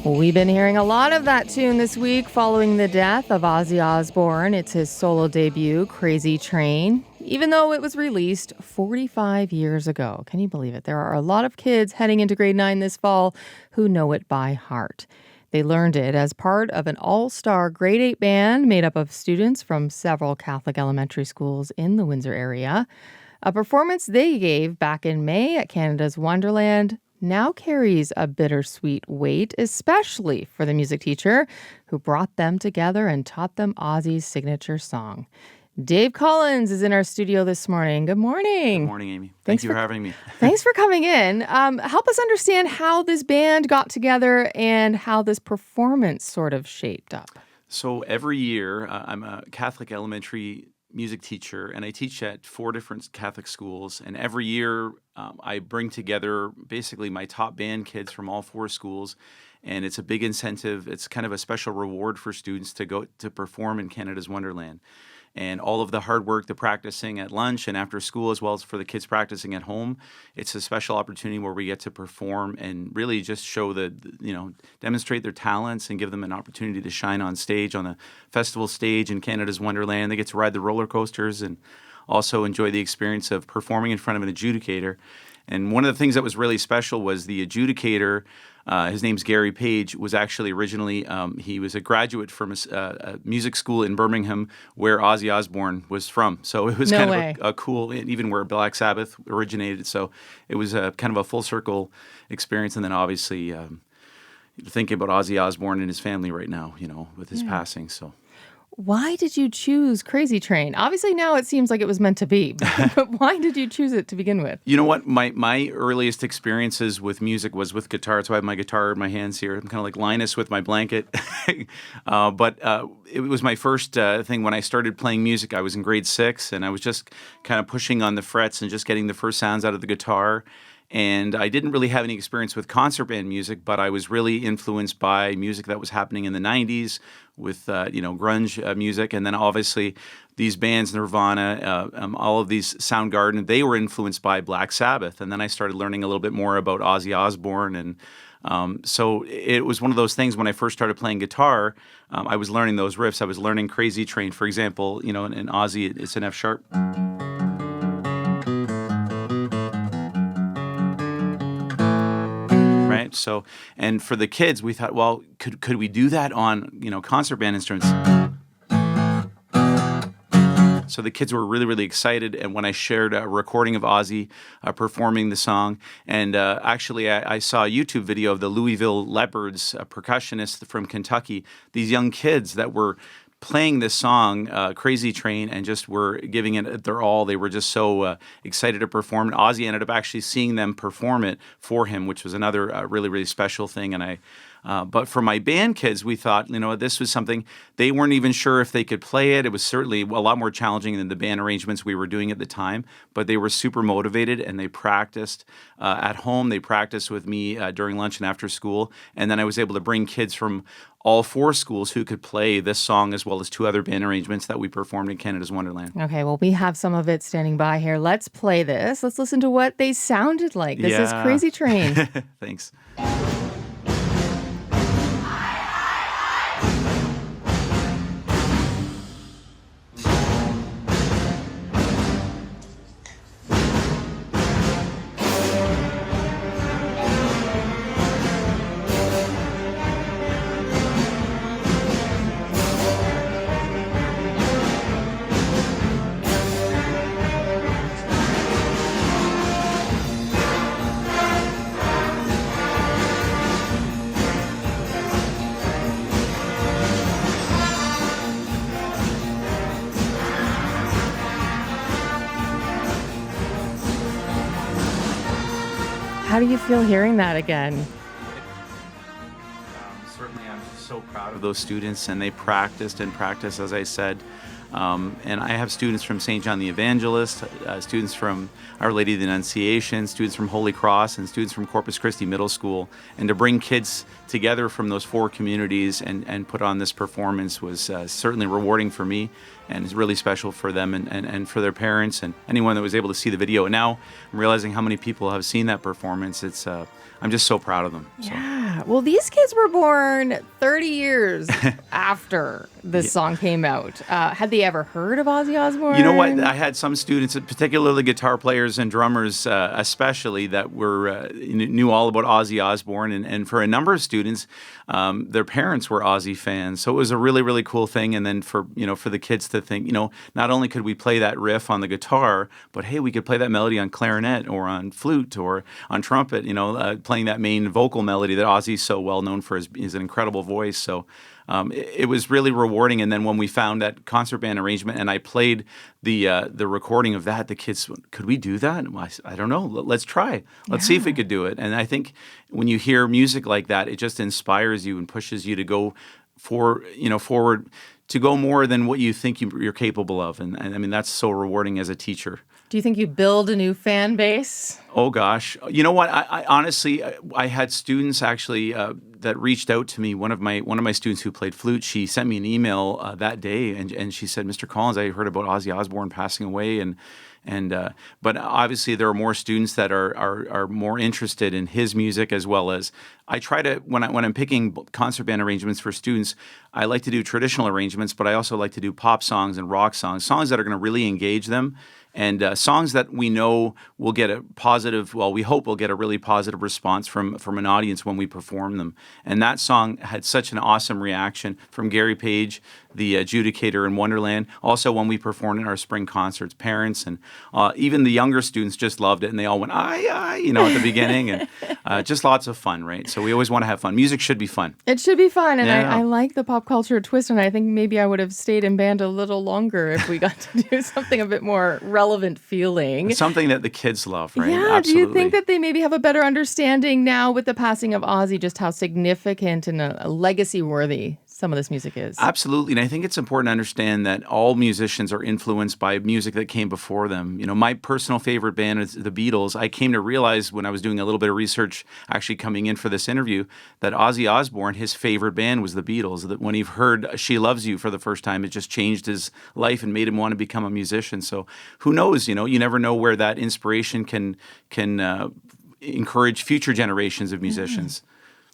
We've been hearing a lot of that tune this week following the death of Ozzy Osbourne. It's his solo debut, Crazy Train, even though it was released 45 years ago. Can you believe it? There are a lot of kids heading into grade 9 this fall who know it by heart. They learned it as part of an all-star grade 8 band made up of students from several Catholic elementary schools in the Windsor area. A performance they gave back in May at Canada's Wonderland now carries a bittersweet weight, especially for the music teacher who brought them together and taught them Ozzy's signature song. Dave Collins is in our studio this morning. Good morning. Good morning, Amy. Thank you for having me. Thanks for coming in. Help us understand how this band got together and how this performance sort of shaped up. So every year, I'm a Catholic elementary music teacher, and I teach at 4 different Catholic schools. And every year, I bring together basically my top band kids from all 4 schools. And it's a big incentive. It's kind of a special reward for students to go to perform in Canada's Wonderland. And all of the hard work, the practicing at lunch and after school, as well as for the kids practicing at home, it's a special opportunity where we get to perform and really just show demonstrate their talents and give them an opportunity to shine on stage, on the festival stage in Canada's Wonderland. They get to ride the roller coasters and also enjoy the experience of performing in front of an adjudicator. And one of the things that was really special was the adjudicator. His name's Gary Page, was actually originally, he was a graduate from a music school in Birmingham where Ozzy Osbourne was from. So it was kind of a cool, even where Black Sabbath originated. So it was kind of a full circle experience. And then obviously thinking about Ozzy Osbourne and his family right now, with his passing. So. Why did you choose Crazy Train? Obviously now it seems like it was meant to be, but why did you choose it to begin with? You know what? My earliest experiences with music was with guitar. So I have my guitar in my hands here. I'm kind of like Linus with my blanket. But it was my first thing when I started playing music. I was in grade 6, and I was just kind of pushing on the frets and just getting the first sounds out of the guitar. And I didn't really have any experience with concert band music, but I was really influenced by music that was happening in the 90s with, grunge music. And then obviously these bands, Nirvana, all of these Soundgarden, they were influenced by Black Sabbath. And then I started learning a little bit more about Ozzy Osbourne. And so it was one of those things when I first started playing guitar, I was learning those riffs. I was learning Crazy Train, for example, in Ozzy, it's an F sharp. So, and for the kids, we thought, well, could we do that on, concert band instruments? So the kids were really, really excited. And when I shared a recording of Ozzy performing the song, and actually I saw a YouTube video of the Louisville Leopards, a percussionist from Kentucky, these young kids that were playing this song, Crazy Train, and just were giving it their all. They were just so excited to perform. And Ozzy ended up actually seeing them perform it for him, which was another really, really special thing. And but for my band kids, we thought, this was something, they weren't even sure if they could play it. It was certainly a lot more challenging than the band arrangements we were doing at the time, but they were super motivated and they practiced at home. They practiced with me during lunch and after school. And then I was able to bring kids from all 4 schools who could play this song as well as 2 other band arrangements that we performed in Canada's Wonderland. Okay, well, we have some of it standing by here. Let's play this. Let's listen to what they sounded like. This is Crazy Train. Thanks. How do you feel hearing that again? Certainly, I'm just so proud of those students, and they practiced and practiced, as I said. And I have students from St. John the Evangelist, students from Our Lady of the Annunciation, students from Holy Cross, and students from Corpus Christi Middle School. And to bring kids together from those 4 communities and put on this performance was certainly rewarding for me, and it's really special for them and for their parents and anyone that was able to see the video. And now I'm realizing how many people have seen that performance. I'm just so proud of them. So. Yeah. Yeah. Well, these kids were born 30 years after this song came out. Had they ever heard of Ozzy Osbourne? You know what? I had some students, particularly guitar players and drummers, especially that knew all about Ozzy Osbourne, and for a number of students, their parents were Ozzy fans. So it was a really, really cool thing. And then for the kids to think, not only could we play that riff on the guitar, but hey, we could play that melody on clarinet or on flute or on trumpet. Playing that main vocal melody that Ozzy's so well known for his incredible voice. So. It was really rewarding, and then when we found that concert band arrangement, and I played the recording of that, the kids, could we do that? I don't know. Let's try. Let's see if we could do it. And I think when you hear music like that, it just inspires you and pushes you to go forward to go more than what you think you're capable of. And I mean, that's so rewarding as a teacher. Do you think you build a new fan base? Oh, gosh. You know what? I honestly, I had students actually that reached out to me. One of my students who played flute, she sent me an email that day, and she said, "Mr. Collins, I heard about Ozzy Osbourne passing away, but obviously there are more students that are more interested in his music as well as I try to when I'm picking concert band arrangements for students, I like to do traditional arrangements, but I also like to do pop songs and rock songs that are going to really engage them. And songs that we know will get a positive, we hope will get a really positive response from an audience when we perform them. And that song had such an awesome reaction from Gary Page, the adjudicator in Wonderland. Also, when we performed in our spring concerts, parents and even the younger students just loved it, and they all went, "Aye, aye," at the beginning, and just lots of fun, right? So we always want to have fun. Music should be fun. It should be fun, and Yeah. I like the pop culture twist, and I think maybe I would have stayed in band a little longer if we got to do something a bit more relevant feeling. Something that the kids love, right? Yeah, Absolutely. do you think that they maybe have a better understanding now with the passing of Ozzy, just how significant and a legacy-worthy some of this music is? Absolutely. And I think it's important to understand that all musicians are influenced by music that came before them. My personal favorite band is the Beatles. I came to realize when I was doing a little bit of research, actually coming in for this interview, that Ozzy Osbourne, his favorite band was the Beatles. That when he heard She Loves You for the first time, it just changed his life and made him want to become a musician. So who knows, you never know where that inspiration can encourage future generations of musicians.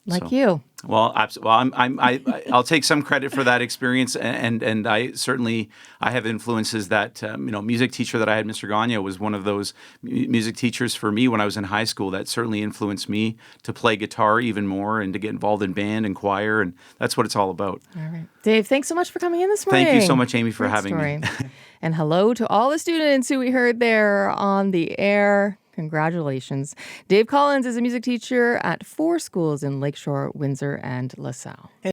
Like you. Well, I'll take some credit for that experience, and I have influences that music teacher that I had, Mr. Gagne, was one of those music teachers for me when I was in high school that certainly influenced me to play guitar even more and to get involved in band and choir, and that's what it's all about. All right, Dave, thanks so much for coming in this morning. Thank you so much, Amy, for Great having story. me. And hello to all the students who we heard there on the air. Congratulations. Dave Collins is a music teacher at 4 schools in Lakeshore, Windsor, and LaSalle.